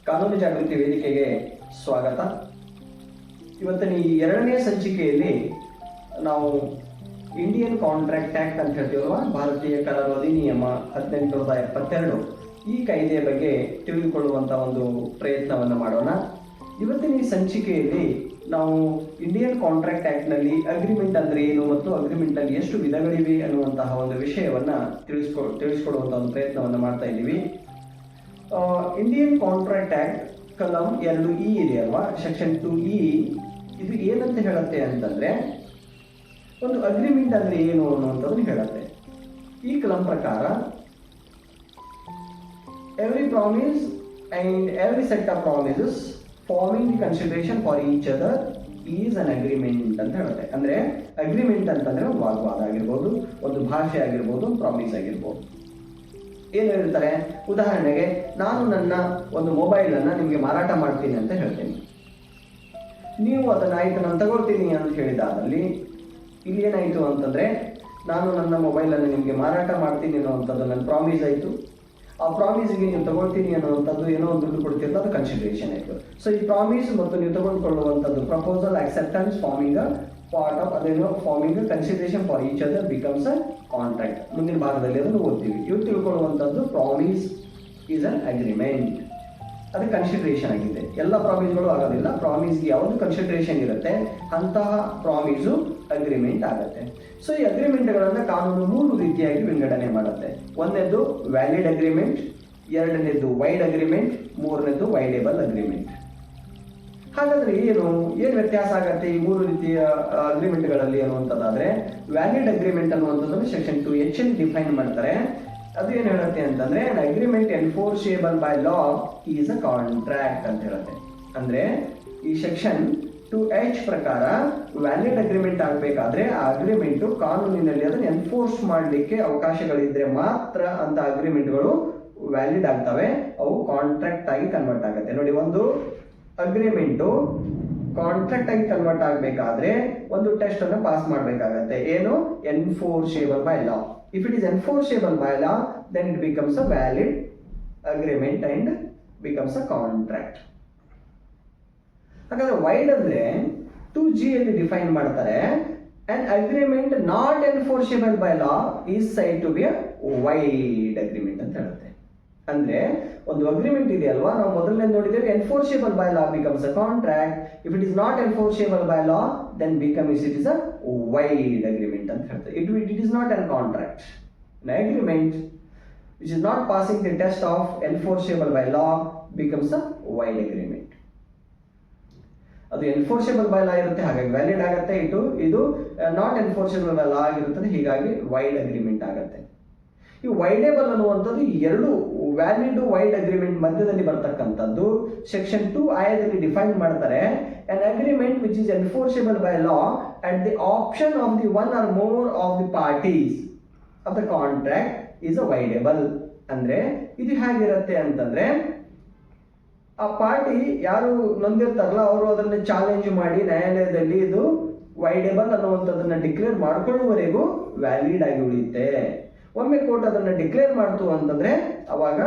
ಕಾನೂನು ಜಾಗೃತಿ ವೇದಿಕೆಗೆ ಸ್ವಾಗತ. ಇವತ್ತಿನ ಈ ಎರಡನೇ ಸಂಚಿಕೆಯಲ್ಲಿ ನಾವು ಇಂಡಿಯನ್ ಕಾಂಟ್ರಾಕ್ಟ್ ಆಕ್ಟ್ ಅಂತ ಹೇಳ್ತೀವಲ್ವ, ಭಾರತೀಯ ಕರಾರು ಅಧಿನಿಯಮ 1872 ಈ ಕಾಯ್ದೆಯ ಬಗ್ಗೆ ತಿಳಿದುಕೊಳ್ಳುವಂಥ ಒಂದು ಪ್ರಯತ್ನವನ್ನು ಮಾಡೋಣ. ಇವತ್ತಿನ ಈ ಸಂಚಿಕೆಯಲ್ಲಿ ನಾವು ಇಂಡಿಯನ್ ಕಾಂಟ್ರಾಕ್ಟ್ ಆಕ್ಟ್ನಲ್ಲಿ ಅಗ್ರಿಮೆಂಟ್ ಅಂದರೆ ಏನು ಮತ್ತು ಅಗ್ರಿಮೆಂಟಲ್ಲಿ ಎಷ್ಟು ವಿಧಗಳಿವೆ ಅನ್ನುವಂತಹ ಒಂದು ವಿಷಯವನ್ನು ತಿಳಿಸ್ಕೊಡುವಂಥ ಒಂದು ಪ್ರಯತ್ನವನ್ನು ಮಾಡ್ತಾ ಇದ್ದೀವಿ. ಇಂಡಿಯನ್ ಕಾಂಟ್ರಾಕ್ಟ್ ಆಕ್ಟ್ ಕಲಂ 2E ಇದೆ ಅಲ್ವಾ, ಸೆಕ್ಷನ್ 2E. ಇದು ಏನಂತ ಹೇಳುತ್ತೆ ಅಂತಂದ್ರೆ ಒಂದು ಅಗ್ರಿಮೆಂಟ್ ಅಂದ್ರೆ ಏನು ಅನ್ನುವಂಥದ್ದು ಹೇಳುತ್ತೆ. ಈ ಕಲಂ ಪ್ರಕಾರ every promise and every set of promises farming the consideration for each other is an agreement ಅಂತ ಹೇಳುತ್ತೆ. ಅಂದ್ರೆ ಅಗ್ರಿಮೆಂಟ್ ಅಂತಂದ್ರೆ ಒಂದು ವಾಗ್ವಾದ ಆಗಿರ್ಬೋದು, ಒಂದು ಭಾಷೆ ಆಗಿರ್ಬೋದು, ಪ್ರಾಮಿಸ್ ಆಗಿರ್ಬೋದು. ಏನು ಹೇಳ್ತಾರೆ, ಉದಾಹರಣೆಗೆ ನಾನು ನನ್ನ ಒಂದು ಮೊಬೈಲನ್ನು ನಿಮಗೆ ಮಾರಾಟ ಮಾಡ್ತೀನಿ ಅಂತ ಹೇಳ್ತೀನಿ. ನೀವು ಅದನ್ನ ಆಯ್ತು ನಾನು ತಗೊಳ್ತೀನಿ ಅಂತ ಹೇಳಿದಾದಲ್ಲಿ ಇಲ್ಲಿ ಏನಾಯಿತು ಅಂತಂದ್ರೆ ನಾನು ನನ್ನ ಮೊಬೈಲನ್ನು ನಿಮಗೆ ಮಾರಾಟ ಮಾಡ್ತೀನಿ ಅನ್ನೋವಂಥದ್ದು ನನ್ನ ಪ್ರಾಮಿಸ್ ಆಯಿತು. ಆ ಪ್ರಾಮಿಸ್ಗೆ ನೀವು ತಗೊಳ್ತೀನಿ ಅನ್ನೋವಂಥದ್ದು ಏನೋ ಒಂದು ದುಡ್ಡು ಕೊಡ್ತಿರೋದು, ಅದು ಕನ್ಸಿಡರೇಷನ್ ಆಯಿತು. ಸೊ ಈ ಪ್ರಾಮಿಸ್ ಮತ್ತು ನೀವು ತಗೊಂಡ್ಕೊಳ್ಳುವಂಥದ್ದು proposal, acceptance, forming part of ಅದೇನೋ forming consideration for each other becomes a contract. ಮುಂದಿನ ಭಾಗದಲ್ಲಿ ಅದನ್ನು ಓದ್ತೀವಿ. ಇವು ತಿಳ್ಕೊಳ್ಳುವಂಥದ್ದು ಪ್ರಾಮಿಸ್ ಈಸ್ ಅನ್ ಅಗ್ರಿಮೆಂಟ್, ಅದು ಕನ್ಸಿಡರೇಷನ್ ಆಗಿದೆ. ಎಲ್ಲ ಪ್ರಾಮಿಸ್ಗಳು ಆಗೋದಿಲ್ಲ. ಪ್ರಾಮಿಸ್ಗೆ ಯಾವುದು ಕನ್ಸಿಡರೇಷನ್ ಇರುತ್ತೆ ಅಂತಹ ಪ್ರಾಮಿಸು ಅಗ್ರಿಮೆಂಟ್ ಆಗುತ್ತೆ. ಸೊ ಈ ಅಗ್ರಿಮೆಂಟ್ಗಳನ್ನು ಕಾನೂನು 3 ರೀತಿಯಾಗಿ ವಿಂಗಡಣೆ ಮಾಡುತ್ತೆ. ಒಂದನೇದು ವ್ಯಾಲಿಡ್ ಅಗ್ರಿಮೆಂಟ್, ಎರಡನೇದು ವೈಡ್ ಅಗ್ರಿಮೆಂಟ್, ಮೂರನೇದು ವೈಡೇಬಲ್ ಅಗ್ರಿಮೆಂಟ್. ಹಾಗಾದ್ರೆ ಏನು ವ್ಯತ್ಯಾಸ ಆಗುತ್ತೆ ಈ 3 ರೀತಿಯ ಅಗ್ರಿಮೆಂಟ್ಗಳಲ್ಲಿ ಅನ್ನುವಂಥದ್ದಾದ್ರೆ, ವ್ಯಾಲಿಡ್ ಅಗ್ರಿಮೆಂಟ್ ಅನ್ನುವಂಥದ್ದನ್ನು ಸೆಕ್ಷನ್ 2H ಡಿಫೈನ್ ಮಾಡ್ತಾರೆ. ಅದು ಏನು ಹೇಳುತ್ತೆ ಅಂತಂದ್ರೆ agreement enforceable by law is a contract ಅಂತ ಹೇಳುತ್ತೆ. ಅಂದ್ರೆ ಈ ಸೆಕ್ಷನ್ 2H ಪ್ರಕಾರ ವ್ಯಾಲಿಡ್ ಅಗ್ರಿಮೆಂಟ್ ಆಗಬೇಕಾದ್ರೆ ಆ ಅಗ್ರಿಮೆಂಟ್ ಕಾನೂನಿನಲ್ಲಿ ಅದನ್ನು ಎನ್ಫೋರ್ಸ್ ಮಾಡಲಿಕ್ಕೆ ಅವಕಾಶಗಳಿದ್ರೆ ಮಾತ್ರ ಅಂತ ಅಗ್ರಿಮೆಂಟ್ಗಳು ವ್ಯಾಲಿಡ್ ಆಗ್ತವೆ, ಅವು ಕಾಂಟ್ರಾಕ್ಟ್ ಆಗಿ ಕನ್ವರ್ಟ್ ಆಗುತ್ತೆ. ನೋಡಿ, ಒಂದು ಅಗ್ರಿಮೆಂಟು ಕಾಂಟ್ರಾಕ್ಟ್ ಆಗಿ ಕನ್ವರ್ಟ್ ಆಗಬೇಕಾದ್ರೆ ಒಂದು ಟೆಸ್ಟ್ ಅನ್ನು ಪಾಸ್ ಮಾಡಬೇಕಾಗತ್ತೆ. ಏನು? Enforceable by law. If it is enforceable by law, then it becomes a valid agreement and becomes a contract. ಹಾಗಾದ್ರೆ ವೈಡ್ ಅಂದ್ರೆ 2G ಅಲ್ಲಿ ಡಿಫೈನ್ ಮಾಡ್ತಾರೆ. an agreement not enforceable by law is said to be a wide agreement ಅಂತ ಹೇಳುತ್ತೆ. ಅಂದ್ರೆ ಒಂದು agreement ಇದೆ ಅಲ್ವಾ, ನಾವು ಮೊದಲನೇ ನೋಡಿದ್ದೇವೆ enforceable by law becomes a contract. If it is not enforceable by law then becomes it is a void agreement ಅಂತ ಹೇಳ್ತಾರೆ. It is not an contract. An agreement which is not passing the test of enforceable by law becomes a wide agreement. ಅದು ಎನ್ಫೋರ್ಸೇಬಲ್ by ಲಾ ಇರುತ್ತೆ, ಹಾಗಾಗಿ valid ಆಗುತ್ತೆ. ಇದು not enforceable by ಲಾ ಆಗಿರುತ್ತದೆ, ಹೀಗಾಗಿ wide agreement ಆಗುತ್ತೆ. ಈ ವೈಡೇಬಲ್ ಅನ್ನುವಂಥದ್ದು ಎರಡು ವ್ಯಾಲಿಡ್ ವೈಡ್ ಅಗ್ರಿಮೆಂಟ್ ಮಧ್ಯದಲ್ಲಿ ಬರ್ತಕ್ಕಂಥದ್ದು. ಸೆಕ್ಷನ್ 2I ಡಿಫೈನ್ ಮಾಡ್ತಾರೆ. an agreement which is enforceable by law at the option of the one or more of the parties of the contract is a voidable. ಅಂದ್ರೆ ಇದು ಹೇಗಿರುತ್ತೆ ಅಂತಂದ್ರೆ, ಆ ಪಾರ್ಟಿ ಯಾರು ನೊಂದಿರ್ತಾರಲ್ಲ ಅವರು ಅದನ್ನು ಚಾಲೆಂಜ್ ಮಾಡಿ ನ್ಯಾಯಾಲಯದಲ್ಲಿ ಇದು ವೈಡೇಬಲ್ ಅನ್ನುವಂಥದ್ದನ್ನ ಡಿಕ್ಲೇರ್ ಮಾಡ್ಕೊಳ್ಳುವವರೆಗೂ ವ್ಯಾಲಿಡ್ ಆಗಿ ಉಳಿಯುತ್ತೆ. ಒಮ್ಮೆ ಕೋರ್ಟ್ ಅದನ್ನ ಡಿಕ್ಲೇರ್ ಮಾಡ್ತು ಅಂತಂದ್ರೆ ಅವಾಗ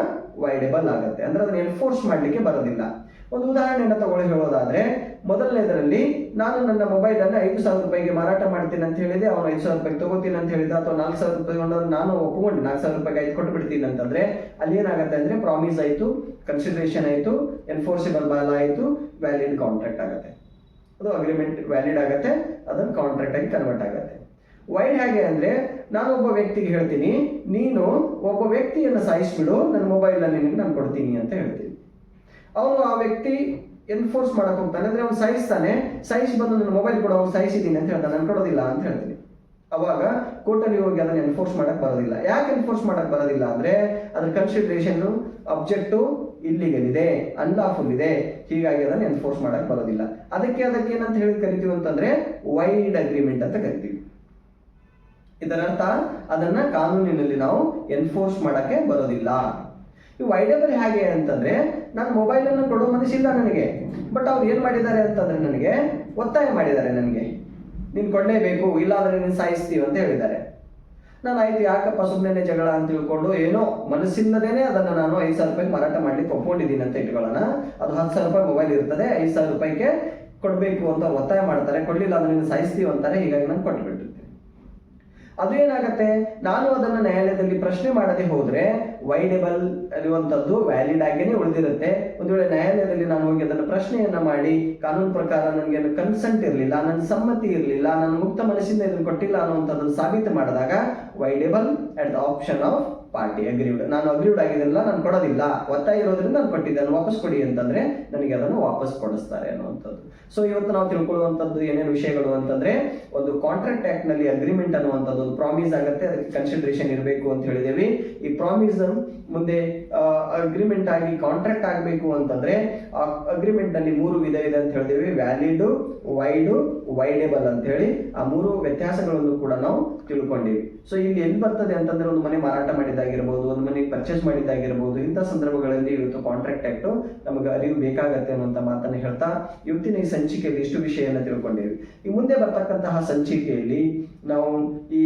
ವೈಡೇಬಲ್ ಆಗುತ್ತೆ, ಅಂದ್ರೆ ಅದನ್ನ ಎನ್ಫೋರ್ಸ್ ಮಾಡ್ಲಿಕ್ಕೆ ಬರೋದಿಲ್ಲ. ಒಂದು ಉದಾಹರಣೆಯನ್ನು ತಗೊಳ್ಳಿ ಹೇಳೋದಾದ್ರೆ, ಮೊದಲನೇದರಲ್ಲಿ ನಾನು ನನ್ನ ಮೊಬೈಲ್ ಅನ್ನ 5,000 ರೂಪಾಯಿಗೆ ಮಾರಾಟ ಮಾಡ್ತೀನಿ ಅಂತ ಹೇಳಿದೆ, ಅವನು 5,000 ರೂಪಾಯಿ ತಗೋತೀನಿ ಅಂತ ಹೇಳಿದ, ಅಥವಾ 4,000 ರೂಪಾಯಿ ನಾನು ಒಪ್ಪಿಕೊಂಡು 4,000 ರೂಪಾಯಿಗೆ 5 ಕೊಟ್ಟು ಬಿಡ್ತೀನಿ ಅಂತಂದ್ರೆ ಅಲ್ಲಿ ಏನಾಗುತ್ತೆ ಅಂದ್ರೆ ಪ್ರಾಮಿಸ್ ಆಯ್ತು, ಕನ್ಸಿಡರೇಷನ್ ಆಯ್ತು, ಎನ್ಫೋರ್ಸೇಬಲ್ ಬೈ ಲಾ ಆಯ್ತು, ವ್ಯಾಲಿಡ್ ಕಾಂಟ್ರಾಕ್ಟ್ ಆಗುತ್ತೆ. ಅದು ಅಗ್ರಿಮೆಂಟ್ ವ್ಯಾಲಿಡ್ ಆಗುತ್ತೆ, ಅದನ್ನು ಕಾಂಟ್ರಾಕ್ಟ್ ಆಗಿ ಕನ್ವರ್ಟ್ ಆಗುತ್ತೆ. ವೈಡ್ ಹೇಗೆ ಅಂದ್ರೆ, ನಾನು ಒಬ್ಬ ವ್ಯಕ್ತಿಗೆ ಹೇಳ್ತೀನಿ, ನೀನು ಒಬ್ಬ ವ್ಯಕ್ತಿಯನ್ನು ಸಾಯಿಸ್ಬಿಡು, ನನ್ನ ಮೊಬೈಲ್ ನಿನಗೆ ನಾನು ಕೊಡ್ತೀನಿ ಅಂತ ಹೇಳ್ತೀನಿ. ಅವನು ಆ ವ್ಯಕ್ತಿ ಎನ್ಫೋರ್ಸ್ ಮಾಡಕ್ ಹೋಗ್ತಾನೆ, ಅಂದ್ರೆ ಅವನು ಸಾಯಿಸ್ತಾನೆ, ಸಾಯಿಸಿ ಬಂದು ನನ್ನ ಮೊಬೈಲ್ ಕೊಡು, ಅವನು ಸಾಯಿಸಿದ್ದೀನಿ ಅಂತ ಹೇಳ್ತಾನೆ, ನಾನು ಕೊಡೋದಿಲ್ಲ ಅಂತ ಹೇಳ್ತೀನಿ. ಅವಾಗ ಕೋರ್ಟಲ್ಲಿ ಹೋಗಿ ಅದನ್ನ ಎನ್ಫೋರ್ಸ್ ಮಾಡಕ್ ಬರೋದಿಲ್ಲ. ಯಾಕೆ ಎನ್ಫೋರ್ಸ್ ಮಾಡಕ್ ಬರೋದಿಲ್ಲ ಅಂದ್ರೆ ಅದ್ರ ಕನ್ಸಿಡರೇಷನ್ ಅಬ್ಜೆಕ್ಟು ಇಲ್ಲಿಗಲ್ ಇದೆ, ಅನ್ಲಾಫುಲ್ ಇದೆ, ಹೀಗಾಗಿ ಅದನ್ನ ಎನ್ಫೋರ್ಸ್ ಮಾಡಕ್ ಬರೋದಿಲ್ಲ. ಅದಕ್ಕೆ ಏನಂತ ಹೇಳಿ ಕರಿತೀವಿ ಅಂತಂದ್ರೆ ವೈಡ್ ಅಗ್ರಿಮೆಂಟ್ ಅಂತ ಕರಿತೀವಿ. ಇದರರ್ಥ ಅದನ್ನ ಕಾನೂನಿನಲ್ಲಿ ನಾವು ಎನ್ಫೋರ್ಸ್ ಮಾಡಕ್ಕೆ ಬರೋದಿಲ್ಲ. ಈ ವೈಡೇಬಲ್ ಹೇಗೆ ಅಂತಂದ್ರೆ, ನಾನು ಮೊಬೈಲ್ ಅನ್ನು ಕೊಡೋ ಮನಸ್ಸಿಲ್ಲ ನನಗೆ, ಬಟ್ ಅವ್ರು ಏನ್ ಮಾಡಿದ್ದಾರೆ ಅಂತಂದ್ರೆ ನನಗೆ ಒತ್ತಾಯ ಮಾಡಿದ್ದಾರೆ, ನನಗೆ ನೀನು ಕೊಡಲೇಬೇಕು, ಇಲ್ಲಾಂದ್ರೆ ನೀನು ಸಾಯಿಸ್ತೀವಿ ಅಂತ ಹೇಳಿದ್ದಾರೆ. ನಾನು ಆಯ್ತು ಯಾಕಪ್ಪ ಸುಮ್ಮನೆ ಜಗಳ ಅಂತ ತಿಳ್ಕೊಂಡು ಏನೋ ಮನಸ್ಸಿಲ್ಲದೇನೆ ಅದನ್ನ ನಾನು 5,000 ರೂಪಾಯಿ ಮಾರಾಟ ಮಾಡ್ಲಿಕ್ಕೆ ಒಪ್ಕೊಂಡಿದ್ದೀನಿ ಅಂತ ಇಟ್ಕೊಳ್ಳೋಣ. ಅದು 10,000 ರೂಪಾಯಿ ಮೊಬೈಲ್ ಇರ್ತದೆ, 5,000 ರೂಪಾಯಿಗೆ ಕೊಡಬೇಕು ಅಂತ ಒತ್ತಾಯ ಮಾಡ್ತಾರೆ, ಕೊಡ್ಲಿಲ್ಲ ಅಂದ್ರೆ ನೀನು ಸಾಯಿಸ್ತೀವಿ ಅಂತಾರೆ, ಹೀಗಾಗಿ ನಾನು ಕೊಟ್ಟುಬಿಟ್ಟಿರ್ತೀನಿ. ಅದು ಏನಾಗತ್ತೆ, ನಾನು ಅದನ್ನ ನ್ಯಾಯಾಲಯದಲ್ಲಿ ಪ್ರಶ್ನೆ ಮಾಡದೆ ಹೋದ್ರೆ ವೈಡೇಬಲ್ ಇರುವಂತದ್ದು ವ್ಯಾಲಿಡ್ ಆಗೇನೆ ಉಳಿದಿರುತ್ತೆ. ಒಂದು ವೇಳೆ ನ್ಯಾಯಾಲಯದಲ್ಲಿ ನಾನು ಹೋಗಿ ಅದನ್ನ ಪ್ರಶ್ನೆಯನ್ನ ಮಾಡಿ ಕಾನೂನು ಪ್ರಕಾರ ನನಗೆ ಕನ್ಸೆಂಟ್ ಇರಲಿಲ್ಲ, ನನ್ನ ಸಮ್ಮತಿ ಇರಲಿಲ್ಲ, ನಾನು ಮುಕ್ತ ಮನಸ್ಸಿಂದ ಇದನ್ನು ಕೊಟ್ಟಿಲ್ಲ ಅನ್ನುವಂಥದ್ದನ್ನು ಸಾಬೀತು ಮಾಡಿದಾಗ voidable at the option of party aggrieved. ನಾನು ಅಗ್ರೀವ್ಡ್ ಆಗಿದ್ದಿಲ್ಲ, ನಾನು ಕೊಡೋದಿಲ್ಲ, ಒತ್ತಾಯ ಇರೋದ್ರಿಂದ ನಾನು ಕೊಟ್ಟಿದ್ದೆ, ನಾನು ವಾಪಸ್ ಕೊಡಿ ಅಂತಂದ್ರೆ ನನಗೆ ಅದನ್ನು ವಾಪಸ್ ಕೊಡಿಸ್ತಾರೆ ಅನ್ನುವಂಥದ್ದು. ಸೊ ಇವತ್ತು ನಾವು ತಿಳ್ಕೊಳ್ಳುವಂಥದ್ದು ಏನೇನು ವಿಷಯಗಳು ಅಂತಂದ್ರೆ, ಒಂದು ಕಾಂಟ್ರಾಕ್ಟ್ ಆಕ್ಟ್ ನಲ್ಲಿ ಅಗ್ರಿಮೆಂಟ್ ಅನ್ನುವಂಥದ್ದು ಒಂದು ಪ್ರಾಮಿಸ್ ಆಗುತ್ತೆ, ಅದಕ್ಕೆ ಕನ್ಸಿಡರೇಷನ್ ಇರಬೇಕು ಅಂತ ಹೇಳಿದೇವಿ. ಈ ಪ್ರಾಮಿಸ್ ಮುಂದೆ ಅಗ್ರಿಮೆಂಟ್ ಆಗಿ ಕಾಂಟ್ರಾಕ್ಟ್ ಆಗಬೇಕು ಅಂತಂದ್ರೆ ಆ ಅಗ್ರಿಮೆಂಟ್ ನಲ್ಲಿ 3 ವಿಧ ಇದೆ ಅಂತ ಹೇಳಿದೇವಿ: ವ್ಯಾಲಿಡ್, ವೈಡ್, ವೈಡೇಬಲ್ ಅಂತ ಹೇಳಿ. ಆ 3 ವ್ಯತ್ಯಾಸಗಳನ್ನು ಕೂಡ ನಾವು ತಿಳ್ಕೊಂಡಿವಿ. ಸೊ ಇಲ್ಲಿ ಎಲ್ಲಿ ಬರ್ತದೆ ಅಂತಂದ್ರೆ, ಒಂದು ಮನೆ ಮಾರಾಟ ಮಾಡಿದ್ದಾಗಿರ್ಬೋದು, ಒಂದು ಮನೆ ಪರ್ಚೇಸ್ ಮಾಡಿದ್ದಾಗಿರ್ಬೋದು, ಇಂಥ ಸಂದರ್ಭಗಳಲ್ಲಿ ಇವತ್ತು ಕಾಂಟ್ರಾಕ್ಟ್ ಆಕ್ಟ್ ನಮಗೆ ಅರಿವು ಬೇಕಾಗತ್ತೆ ಅನ್ನುವಂಥ ಮಾತನ್ನು ಹೇಳ್ತಾ ಇವತ್ತಿನ ಈ ಸಂಚಿಕೆಯಲ್ಲಿ ಇಷ್ಟು ವಿಷಯವನ್ನು ತಿಳ್ಕೊಂಡಿವಿ. ಈ ಮುಂದೆ ಬರ್ತಕ್ಕಂತಹ ಸಂಚಿಕೆಯಲ್ಲಿ ನಾವು ಈ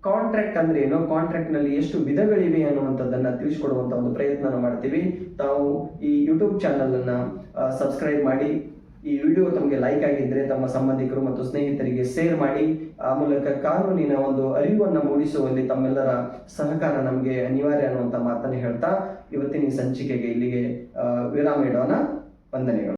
ಕಾಂಟ್ರಾಕ್ಟ್ ಅಂದ್ರೆ ಏನು, ಕಾಂಟ್ರಾಕ್ಟ್ ನಲ್ಲಿ ಎಷ್ಟು ವಿಧಗಳಿವೆ ಅನ್ನುವಂಥದ್ದನ್ನ ತಿಳಿಸ್ಕೊಡುವಂತ ಒಂದು ಪ್ರಯತ್ನ ಮಾಡ್ತೀವಿ. ತಾವು ಈ ಯೂಟ್ಯೂಬ್ ಚಾನಲ್ ಅನ್ನ ಸಬ್ಸ್ಕ್ರೈಬ್ ಮಾಡಿ, ಈ ವಿಡಿಯೋ ತಮಗೆ ಲೈಕ್ ಆಗಿದ್ರೆ ತಮ್ಮ ಸಂಬಂಧಿಕರು ಮತ್ತು ಸ್ನೇಹಿತರಿಗೆ ಶೇರ್ ಮಾಡಿ. ಆ ಮೂಲಕ ಕಾನೂನಿನ ಒಂದು ಅರಿವನ್ನು ಮೂಡಿಸುವಲ್ಲಿ ತಮ್ಮೆಲ್ಲರ ಸಹಕಾರ ನಮಗೆ ಅನಿವಾರ್ಯ ಅನ್ನುವಂಥ ಮಾತನ್ನು ಹೇಳ್ತಾ ಇವತ್ತಿನ ಈ ಸಂಚಿಕೆಗೆ ಇಲ್ಲಿಗೆ ವಿರಾಮ ಇಡೋಣ. ವಂದನೆಗಳು.